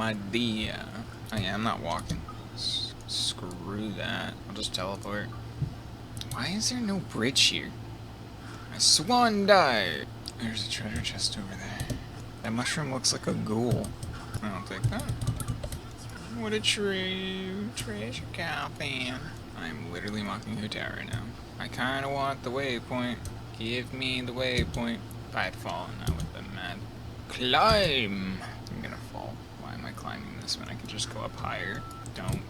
idea. Oh yeah, I'm not walking. Screw that. I'll just teleport. Why is there no bridge here? I swan dive! There's a treasure chest over there. That mushroom looks like a ghoul. I'll take that. What a true treasure coffin. I'm literally walking through tower right now. I kinda want the waypoint. Give me the waypoint. If I had fallen, I would have been mad. Climb! I'm gonna fall. Why am I climbing this when I can just go up higher? Don't.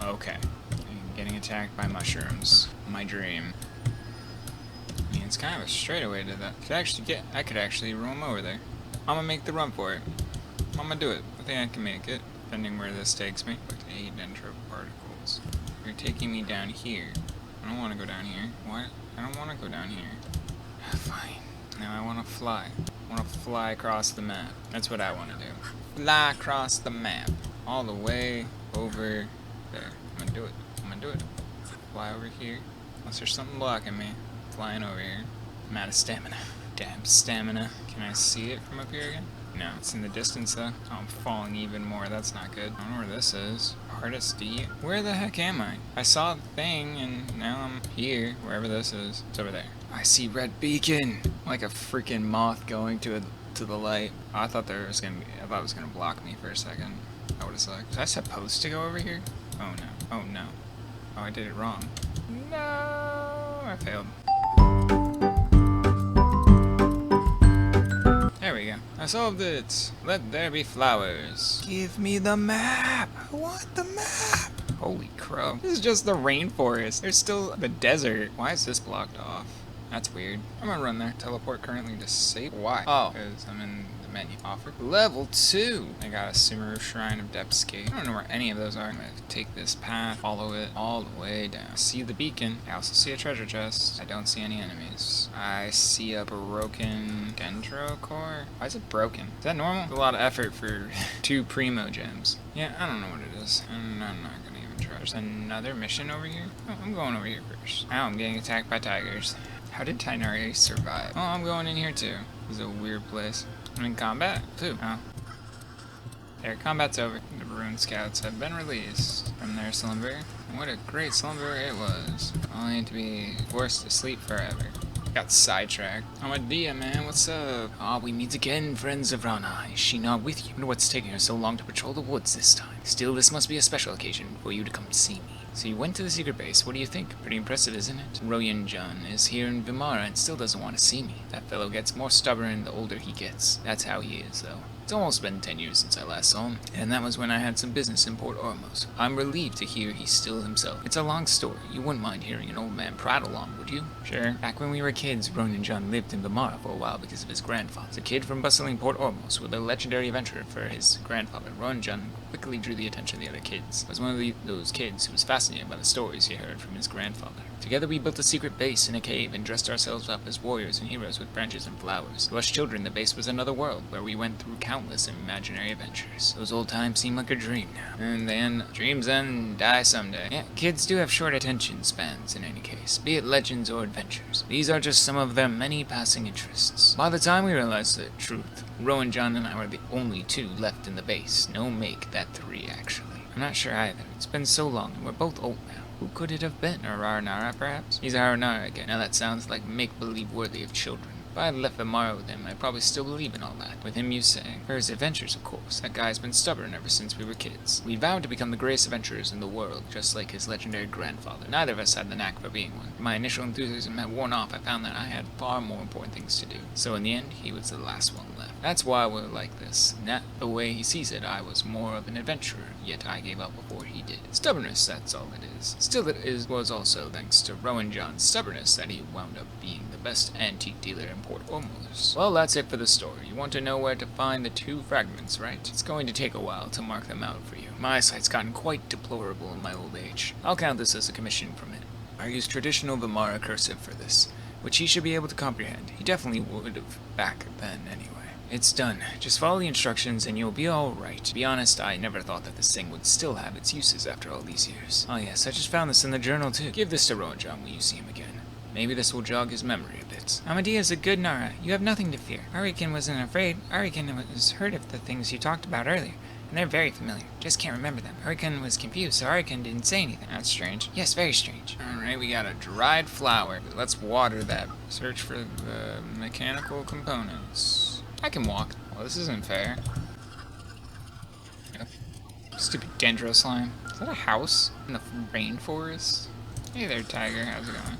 Okay. I'm getting attacked by mushrooms. My dream. I mean, it's kind of a straightaway to that. I could actually roam over there. I'm gonna make the run for it. I'm gonna do it. I think I can make it, depending where this takes me. 8 dendro particles. You're taking me down here. I don't want to go down here. What? I don't want to go down here. Fine. Now I want to fly. I want to fly across the map. That's what I want to do. Fly across the map. All the way over there. I'm gonna do it. I'm gonna do it. Fly over here. Unless there's something blocking me. Flying over here. I'm out of stamina. Damn stamina. Can I see it from up here again? No, it's in the distance though. Oh, I'm falling even more. That's not good. I don't know where this is. Hardest D. Where the heck am I? I saw the thing and now I'm here. Wherever this is. It's over there. I see red beacon. Like a freaking moth going to the light. Oh, I thought it was gonna block me for a second. That would have sucked. Was I supposed to go over here? Oh no. Oh no. Oh, I did it wrong. No, I failed. There we go. I solved it. Let there be flowers. Give me the map. I want the map. Holy crow. This is just the rainforest. There's still the desert. Why is this blocked off? That's weird. I'm gonna run there. Teleport currently disabled. Why? Oh, because I'm in the menu. Offer. Level 2. I got a Sumeru Shrine of Depthscape. I don't know where any of those are. I'm gonna take this path, follow it all the way down. See the beacon. I also see a treasure chest. I don't see any enemies. I see a broken dendro core. Why is it broken? Is that normal? It's a lot of effort for 2 primo gems. Yeah, I don't know what it is. I'm not gonna even try. There's another mission over here. Oh, I'm going over here first. Now I'm getting attacked by tigers. How did Tainari survive? Oh, I'm going in here too. This is a weird place. I'm in combat? Too. Oh. There, combat's over. The Rune Scouts have been released from their slumber. What a great slumber it was. Only to be forced to sleep forever. Got sidetracked. I'm a Dia, man. What's up? Ah, we meet again, friends of Rana. Is she not with you? I wonder what's taking her so long to patrol the woods this time. Still, this must be a special occasion for you to come see me. So you went to the secret base. What do you think? Pretty impressive, isn't it? Royan-Jun is here in Vimara and still doesn't want to see me. That fellow gets more stubborn the older he gets. That's how he is, though. It's almost been 10 years since I last saw him, and that was when I had some business in Port Ormos. I'm relieved to hear he's still himself. It's a long story. You wouldn't mind hearing an old man prattle on, would you? Sure. Back when we were kids, Royan-Jun lived in Vimara for a while because of his grandfather. A kid from bustling Port Ormos with a legendary adventure for his grandfather. Royan-Jun quickly drew the attention of the other kids. He was one of those kids who was fascinated by the stories he heard from his grandfather. Together we built a secret base in a cave and dressed ourselves up as warriors and heroes with branches and flowers. To us children, the base was another world where we went through countless imaginary adventures. Those old times seem like a dream now. And then, dreams end and die someday. Yeah, kids do have short attention spans in any case, be it legends or adventures. These are just some of their many passing interests. By the time we realized the truth, Royan-Jun and I were the only 2 left in the base. No, make that 3 actually. I'm not sure either. It's been so long and we're both old now. Who could it have been? Aranara, perhaps? He's Aranara again. Now that sounds like make-believe worthy of children. If I had left Vimara with him, I'd probably still believe in all that. With him, you say. For his adventures, of course. That guy's been stubborn ever since we were kids. We vowed to become the greatest adventurers in the world, just like his legendary grandfather. Neither of us had the knack for being one. My initial enthusiasm had worn off. I found that I had far more important things to do. So in the end, he was the last one left. That's why we're like this. Not the way he sees it, I was more of an adventurer, yet I gave up before he did. Stubbornness, that's all it is. Still, was also thanks to Royan-Jun's stubbornness that he wound up being the best antique dealer in Port Ormos. Well, that's it for the story. You want to know where to find the 2 fragments, right? It's going to take a while to mark them out for you. My eyesight's gotten quite deplorable in my old age. I'll count this as a commission from it. I used traditional Vimara cursive for this, which he should be able to comprehend. He definitely would have back then anyway. It's done. Just follow the instructions and you'll be alright. To be honest, I never thought that this thing would still have its uses after all these years. Oh yes, I just found this in the journal too. Give this to Royan-Jun when you see him again. Maybe this will jog his memory a bit. Amadea is a good Nara. You have nothing to fear. Arikan wasn't afraid. Arikan was heard of the things you talked about earlier. And they're very familiar. Just can't remember them. Arikan was confused, so Arikan didn't say anything. That's strange. Yes, very strange. Alright, we got a dried flower. Let's water that. Search for the mechanical components. I can walk. Well, this isn't fair. Yep. Stupid dendro slime. Is that a house in the rainforest? Hey there, tiger. How's it going?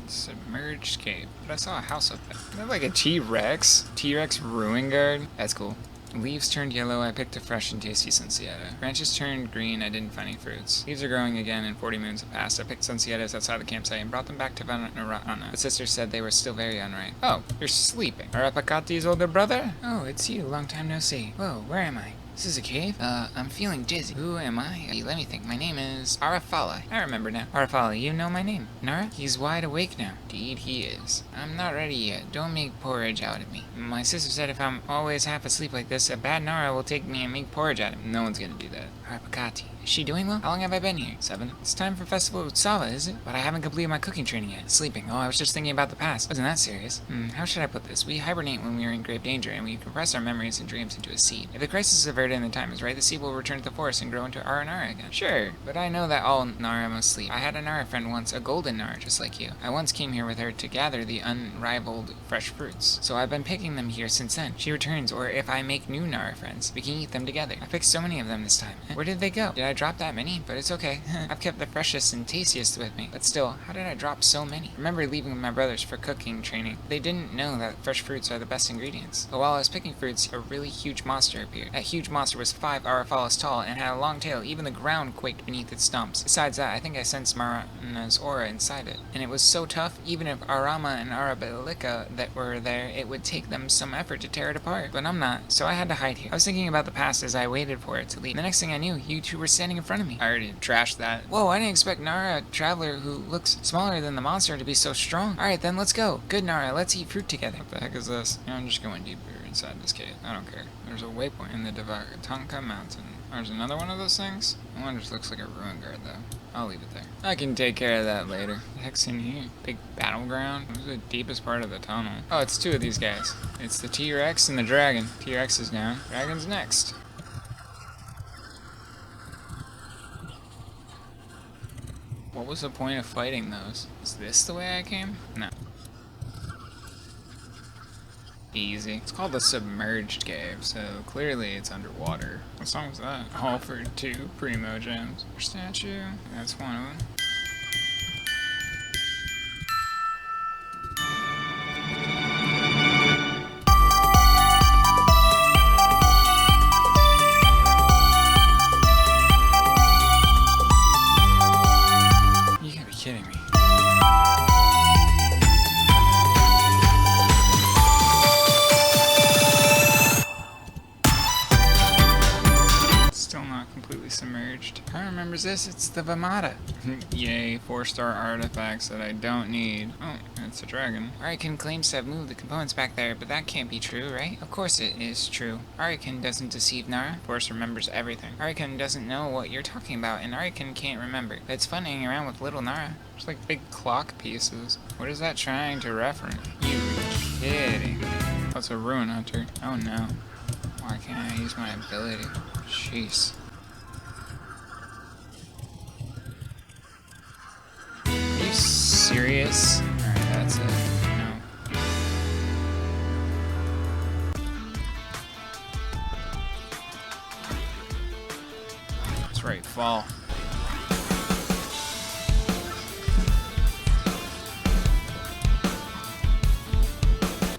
Submerged cave. But I saw a house up there. Is that like a T-Rex? T-Rex ruin guard? That's cool. Leaves turned yellow, I picked a fresh and tasty Sunsieta. Branches turned green, I didn't find any fruits. Leaves are growing again and 40 moons have passed. I picked Sunsietas outside the campsite and brought them back to Vanarana. The sister said they were still very unripe. Oh, you're sleeping. Arapakati's older brother? Oh, it's you. Long time no see. Whoa, where am I? This is a cave? I'm feeling dizzy. Who am I? Let me think. My name is Arafala. I remember now. Arafala, you know my name. Nara? He's wide awake now. Indeed he is. I'm not ready yet. Don't make porridge out of me. My sister said if I'm always half asleep like this, a bad Nara will take me and make porridge out of me. No one's gonna do that. Arapakati. Is she doing well? How long have I been here? 7. It's time for Festival of Sava, is it? But I haven't completed my cooking training yet. Sleeping. Oh, I was just thinking about the past. Wasn't that serious? How should I put this? We hibernate when we are in grave danger, and we compress our memories and dreams into a seed. If the crisis is averted and the time is right, the seed will return to the forest and grow into Ara Nara again. Sure, but I know that all Nara must sleep. I had a Nara friend once, a golden Nara just like you. I once came here with her to gather the unrivaled fresh fruits. So I've been picking them here since then. She returns, or if I make new Nara friends, we can eat them together. I picked so many of them this time. Where did they go? Did I drop that many? But it's okay. I've kept the freshest and tastiest with me. But still, how did I drop so many? I remember leaving with my brothers for cooking training. They didn't know that fresh fruits are the best ingredients. But while I was picking fruits, a really huge monster appeared. That huge monster was 5 Arafalas tall and had a long tail. Even the ground quaked beneath its stumps. Besides that, I think I sensed Marana's aura inside it. And it was so tough, even if Arama and Arabilika that were there, it would take them some effort to tear it apart. But I'm not, so I had to hide here. I was thinking about the past as I waited for it to leave. The next thing I knew, you two were standing in front of me. I already trashed that. Whoa, I didn't expect Nara, a traveler who looks smaller than the monster, to be so strong. Alright then, let's go. Good Nara, let's eat fruit together. What the heck is this? I'm just going deeper inside this cave. I don't care. There's a waypoint in the Devatanka mountain. There's another one of those things. One just looks like a ruin guard though. I'll leave it there. I can take care of that later. What the heck's in here? Big battleground? What's the deepest part of the tunnel? Oh, it's 2 of these guys. It's the T-Rex and the dragon. T-Rex is down. Dragon's next. What was the point of fighting those? Is this the way I came? No. Easy. It's called the Submerged Cave, so clearly it's underwater. What song was that? All for 2 Primo Gems. Statue? That's one of them. You gotta be kidding me. Still not completely submerged. Who remembers this? It's the Vamata. Yay, 4-star artifacts that I don't need. Oh, it's a dragon. Arikan claims to have moved the components back there, but that can't be true, right? Of course it is true. Arikan doesn't deceive Nara. Of course remembers everything. Arikan doesn't know what you're talking about, and Arikan can't remember. But it's fun hanging around with little Nara. It's like big clock pieces. What is that trying to reference? You kidding me? That's a ruin hunter. Oh no. Why can't I use my ability? Jeez. Are you serious? Alright, that's it. No. That's right, fall.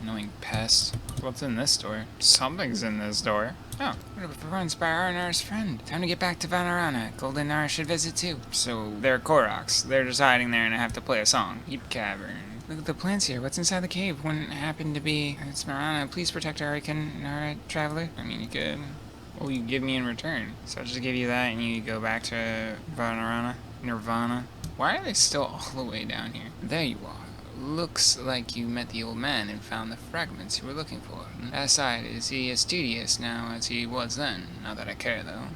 Annoying pest. What's in this door? Something's in this door. Oh, runs by Arnar's friend. Time to get back to Vanarana. Golden Nara should visit too. So they're Koroks. They're just hiding there and I have to play a song. Deep cavern. Look at the plants here. What's inside the cave? Wouldn't happen to be... It's Marana. Please protect Arikan, Nara, traveler. I mean, you could. What will you give me in return? So I'll just give you that and you go back to Vanarana. Nirvana. Why are they still all the way down here? There you are. Looks like you met the old man and found the fragments you were looking for. That aside, is he as studious now as he was then? Not that I care, though.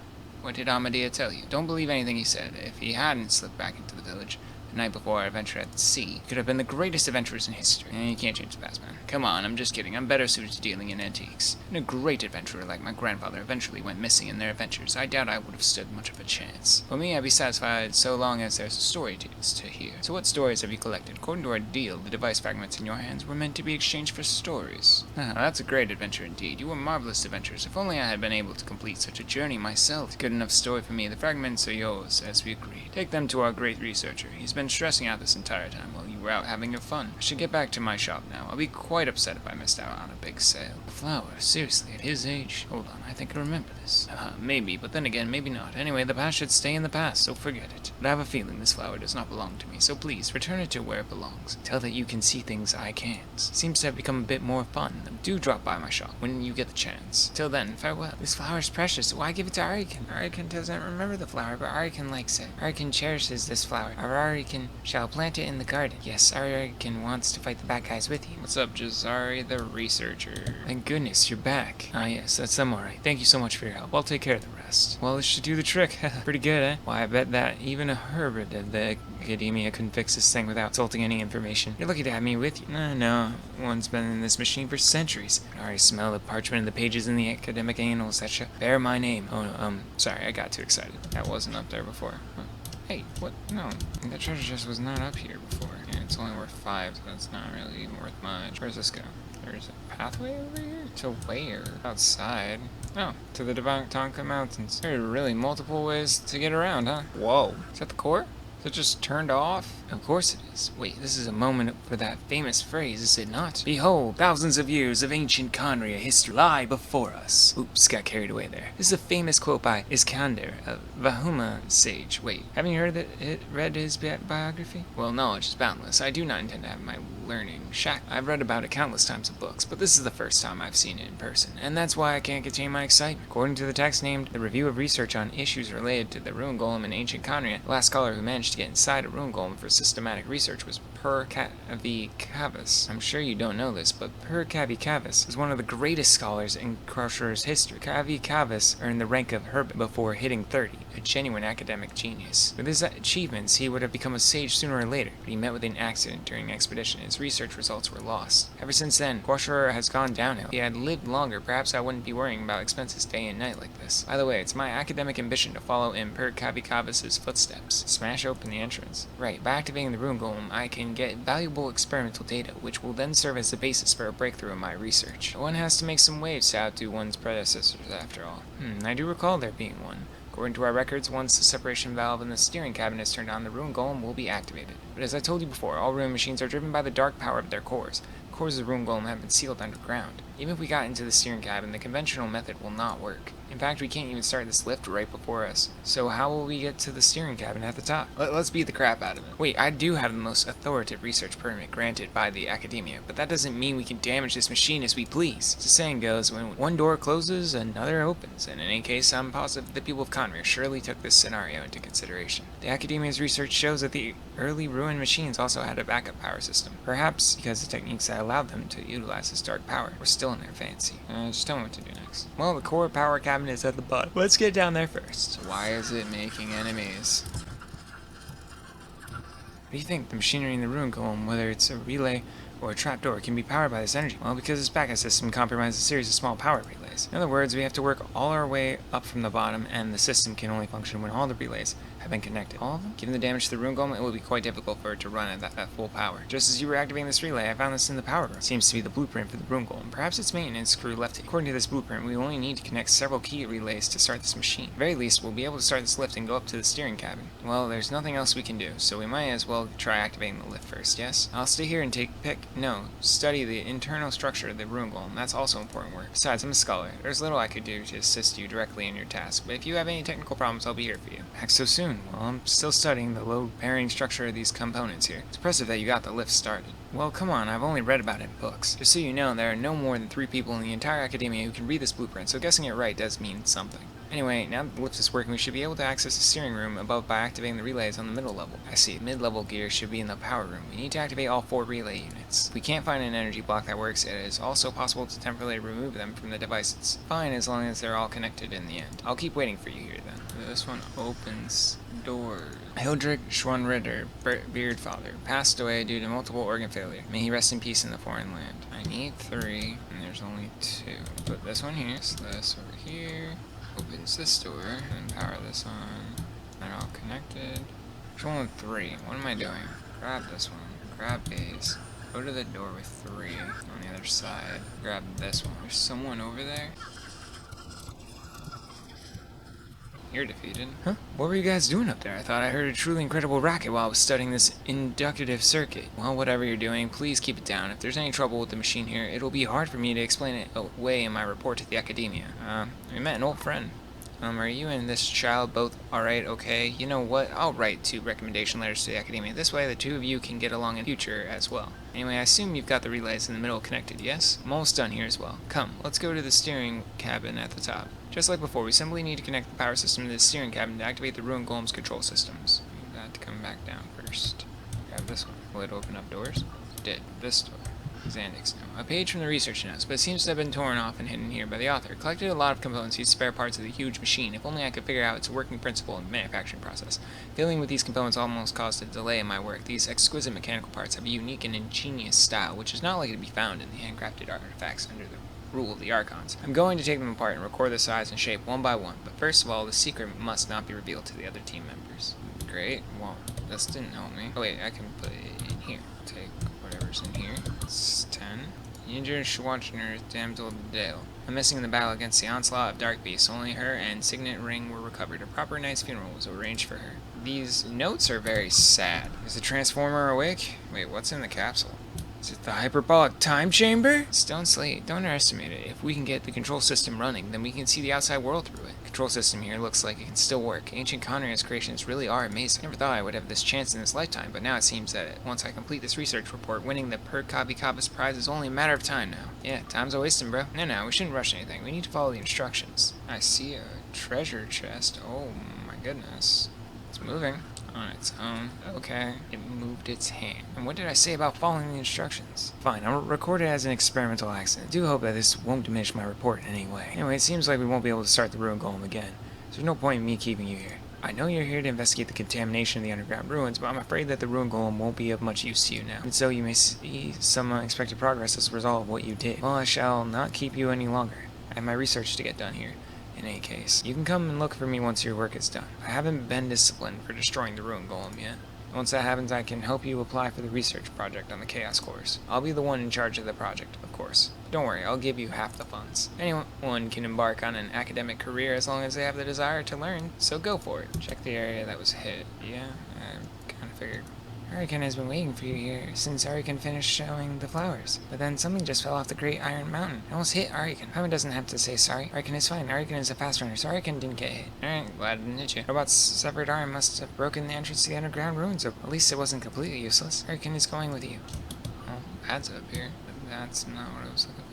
What did Amadea tell you? Don't believe anything he said. If he hadn't slipped back into the village, the night before our adventure at sea. Could have been the greatest adventurers in history. You can't change the past, man. Come on, I'm just kidding. I'm better suited to dealing in antiques. And a great adventurer like my grandfather eventually went missing in their adventures. I doubt I would have stood much of a chance. For me, I'd be satisfied so long as there's a story to hear. So what stories have you collected? According to our deal, the device fragments in your hands were meant to be exchanged for stories. Ah, that's a great adventure indeed. You were marvelous adventurers. If only I had been able to complete such a journey myself. It's a good enough story for me. The fragments are yours, as we agreed. Take them to our great researcher. He's been stressing out this entire time while you were out having your fun. I should get back to my shop now. I'll be quite upset if I missed out on a big sale. A flower? Seriously, at his age? Hold on, I think I remember this. Maybe, but then again, maybe not. Anyway, the past should stay in the past, so forget it. But I have a feeling this flower does not belong to me, so please, return it to where it belongs. Tell that you can see things I can't. Seems to have become a bit more fun. Do drop by my shop when you get the chance. Till then, farewell. This flower is precious. Why give it to Arikan? Arikan doesn't remember the flower, but Arikan likes it. Arikan cherishes this flower. Arikan shall plant it in the garden. Yes, Arikan wants to fight the bad guys with you. What's up, Jazari, the researcher? Thank goodness, you're back. Ah, yes, that's alright. Thank you so much for your help. I'll take care of the rest. Well, this should do the trick. Pretty good, eh? Why, I bet that even a Herbert of the Academia couldn't fix this thing without consulting any information. You're lucky to have me with you. No. One's been in this machine for centuries. I already smell the parchment and the pages in the academic annals that shall bear my name. Oh, sorry, I got too excited. That wasn't up there before. Huh. Hey, what? No, that treasure chest was not up here before. And it's only worth 5, so that's not really even worth much. Where's this go? There's a pathway over here? To where? Outside. Oh, to the Tonka Mountains. There are really multiple ways to get around, huh? Whoa. Is that the core? Is it just turned off? Of course it is. Wait, this is a moment for that famous phrase, is it not? Behold, thousands of years of ancient Khaenri'ah history lie before us. Oops, got carried away there. This is a famous quote by Iskander, a Vahuma sage. Wait, haven't you read his biography? Well, knowledge is boundless. I do not intend to have my learning shack. I've read about it countless times in books, but this is the first time I've seen it in person, and that's why I can't contain my excitement. According to the text named The Review of Research on Issues Related to the Ruin Golem in Ancient Khaenri'ah, the last scholar who managed to get inside a ruin golem for systematic research was Cavis. I'm sure you don't know this, but Cavis is one of the greatest scholars in Crusher's history. Cavis earned the rank of Herbert before hitting 30, a genuine academic genius. With his achievements, he would have become a sage sooner or later, but he met with an accident during an expedition. His research results were lost. Ever since then, Crusher has gone downhill. If he had lived longer, perhaps I wouldn't be worrying about expenses day and night like this. By the way, it's my academic ambition to follow in Cavis's footsteps. Smash open the entrance. Right, by activating the ruin golem, I can get valuable experimental data, which will then serve as the basis for a breakthrough in my research. One has to make some waves to outdo one's predecessors, after all. I do recall there being one. According to our records, once the separation valve in the steering cabinet is turned on, the ruin golem will be activated. But as I told you before, all ruin machines are driven by the dark power of their cores. The cores of the ruin golem have been sealed underground. Even if we got into the steering cabin, the conventional method will not work. In fact, we can't even start this lift right before us. So how will we get to the steering cabin at the top? Let's beat the crap out of it. Wait, I do have the most authoritative research permit granted by the Academia, but that doesn't mean we can damage this machine as we please. As the saying goes, when one door closes, another opens. And in any case, I'm positive the people of Khaenri'ah surely took this scenario into consideration. The Academia's research shows that the early ruined machines also had a backup power system. Perhaps because the techniques that allowed them to utilize this dark power were still in their fancy. Just tell me what to do next. Well, the core power cabinet is at the bottom. Let's get down there first. Why is it making enemies? What do you think? The machinery in the ruin golem, whether it's a relay or a trapdoor, can be powered by this energy? Well, because this backup system compromises a series of small power relays. In other words, we have to work all our way up from the bottom, and the system can only function when all the relays have been connected. All of them? Given the damage to the ruin golem, it will be quite difficult for it to run at full power. Just as you were activating this relay, I found this in the power room. It seems to be the blueprint for the ruin golem. Perhaps its maintenance crew left it. According to this blueprint, we only need to connect several key relays to start this machine. At the very least, we'll be able to start this lift and go up to the steering cabin. Well, there's nothing else we can do, so we might as well try activating the lift first, yes? I'll stay here and study the internal structure of the ruin golem. That's also important work. Besides, I'm a scholar. There's little I could do to assist you directly in your task, but if you have any technical problems, I'll be here for you. Back so soon? Well, I'm still studying the load-bearing structure of these components here. It's impressive that you got the lift started. Well, come on, I've only read about it in books. Just so you know, there are no more than 3 people in the entire Academia who can read this blueprint, so guessing it right does mean something. Anyway, now that the lift is working, we should be able to access the steering room above by activating the relays on the middle level. I see, mid-level gear should be in the power room. We need to activate all 4 relay units. If we can't find an energy block that works, it is also possible to temporarily remove them from the devices. Fine, as long as they're all connected in the end. I'll keep waiting for you here then. This one opens doors. Hildrich Schwanritter, Beardfather, passed away due to multiple organ failure. May he rest in peace in the foreign land. I need 3, and there's only 2. Put this one here, so this over here. Opens this door, and power this on. They're all connected. There's only 3. What am I doing? Grab this one. Grab these. Go to the door with 3 on the other side. Grab this one. There's someone over there. You're defeated. Huh? What were you guys doing up there? I thought I heard a truly incredible racket while I was studying this inductive circuit. Well, whatever you're doing, please keep it down. If there's any trouble with the machine here, it'll be hard for me to explain it away in my report to the academia. We met an old friend. Are you and this child both alright, okay? You know what? I'll write 2 recommendation letters to the academia. This way the 2 of you can get along in future as well. Anyway, I assume you've got the relays in the middle connected, yes? I'm almost done here as well. Come, let's go to the steering cabin at the top. Just like before, we simply need to connect the power system to the steering cabin to activate the ruined golem's control systems. Need that to come back down first. Grab this one. Will it open up doors? It did. This door. Xandix now. A page from the research notes, but it seems to have been torn off and hidden here by the author. Collected a lot of components, used spare parts of the huge machine. If only I could figure out its working principle and manufacturing process. Dealing with these components almost caused a delay in my work. These exquisite mechanical parts have a unique and ingenious style, which is not likely to be found in the handcrafted artifacts under the rule of the Archons. I'm going to take them apart and record the size and shape one by one, but first of all, the secret must not be revealed to the other team members. Great. Well, this didn't help me. Oh wait, I can put it in here. Take whatever's in here. It's 10. Injured Schwarzenegger, Damsel Dale. I'm missing in the battle against the onslaught of Dark Beasts. Only her and signet ring were recovered. A proper night's funeral was arranged for her. These notes are very sad. Is the Transformer awake? Wait, what's in the capsule? Is it the hyperbolic time chamber? Stone Slate, don't underestimate it. If we can get the control system running, then we can see the outside world through it. The control system here looks like it can still work. Ancient Conrad's creations really are amazing. Never thought I would have this chance in this lifetime, but now it seems that once I complete this research report, winning the Per Kabikaba's prize is only a matter of time now. Yeah, time's a wasting, bro. No, we shouldn't rush anything. We need to follow the instructions. I see a treasure chest. Oh my goodness. It's moving. On its own. Okay, it moved its hand. And what did I say about following the instructions? Fine, I'll record it as an experimental accident. I do hope that this won't diminish my report in any way. Anyway, it seems like we won't be able to start the ruin golem again. So there's no point in me keeping you here. I know you're here to investigate the contamination of the underground ruins, but I'm afraid that the ruin golem won't be of much use to you now. And so you may see some unexpected progress as a result of what you did. Well, I shall not keep you any longer. I have my research to get done here. In any case, you can come and look for me once your work is done. I haven't been disciplined for destroying the ruin golem yet. Once that happens, I can help you apply for the research project on the Chaos course. I'll be the one in charge of the project, of course. Don't worry, I'll give you half the funds. Anyone can embark on an academic career as long as they have the desire to learn, so go for it. Check the area that was hit. Yeah, I kind of figured. Hurricane has been waiting for you here since Hurricane finished showing the flowers. But then something just fell off the Great Iron Mountain. It almost hit Hurricane. Paimon doesn't have to say sorry. Hurricane is fine. Hurricane is a fast runner, so Hurricane didn't get hit. Alright, glad it didn't hit you. Robot's severed arm must have broken the entrance to the underground ruins. At least it wasn't completely useless. Hurricane is going with you. Oh, that's up here. But that's not what I was looking for.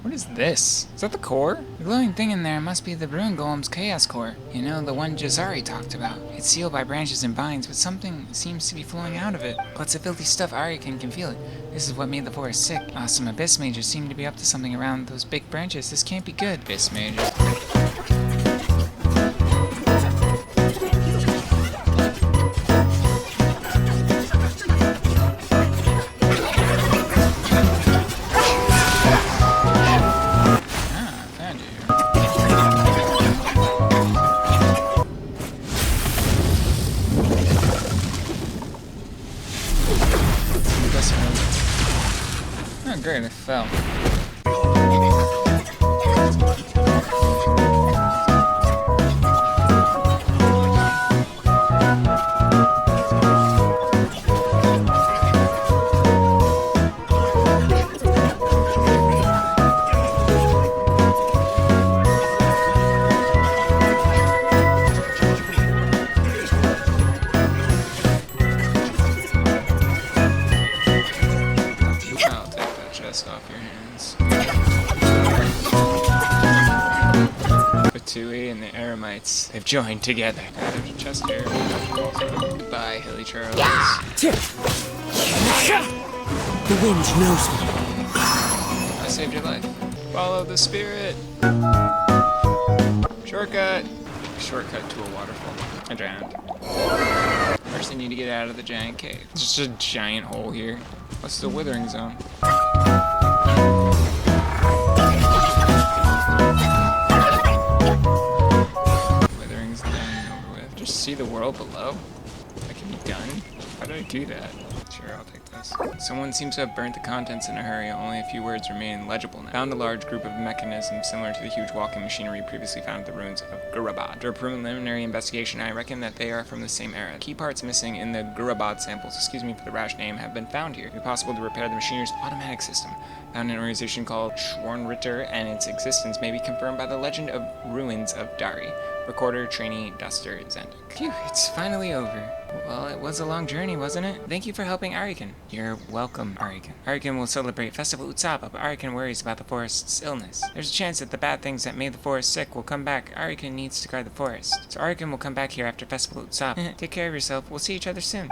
What is this? Is that the core? The glowing thing in there must be the ruin golem's chaos core. You know, the one Jazari talked about. It's sealed by branches and vines, but something seems to be flowing out of it. Lots of filthy stuff. Arikan can feel it. This is what made the forest sick. Some abyss mages seem to be up to something around those big branches. This can't be good. Abyss mages. Oh great, it fell. Off your hands. Batui and the Eremites, they've joined together. There's a chest here. Goodbye, Hilly Charles. The wind knows me. I saved your life. Follow the spirit. Shortcut. shortcut to a waterfall. I drowned. First I need to get out of the giant cave. It's just a giant hole here. What's the withering zone? Withering's done and over with. Just see the world below? That can be done? How did I do that? Sure, I'll take this. Someone seems to have burnt the contents in a hurry. Only a few words remain legible now. Found a large group of mechanisms similar to the huge walking machinery previously found at the ruins of Gurabad. After a preliminary investigation, I reckon that they are from the same era. Key parts missing in the Gurabad samples, excuse me for the rash name, have been found here. It would be possible to repair the machinery's automatic system. Found in an organization called Schwarnritter, and its existence may be confirmed by the legend of ruins of Dari. Recorder, trainee, duster, Zendik. Phew, it's finally over. Well, it was a long journey, wasn't it? Thank you for helping Arikan. You're welcome, Arikan. Arikan will celebrate Festival Utsaba, but Arikan worries about the forest's illness. There's a chance that the bad things that made the forest sick will come back. Arikan needs to guard the forest. So Arikan will come back here after Festival Utsaba. Take care of yourself. We'll see each other soon.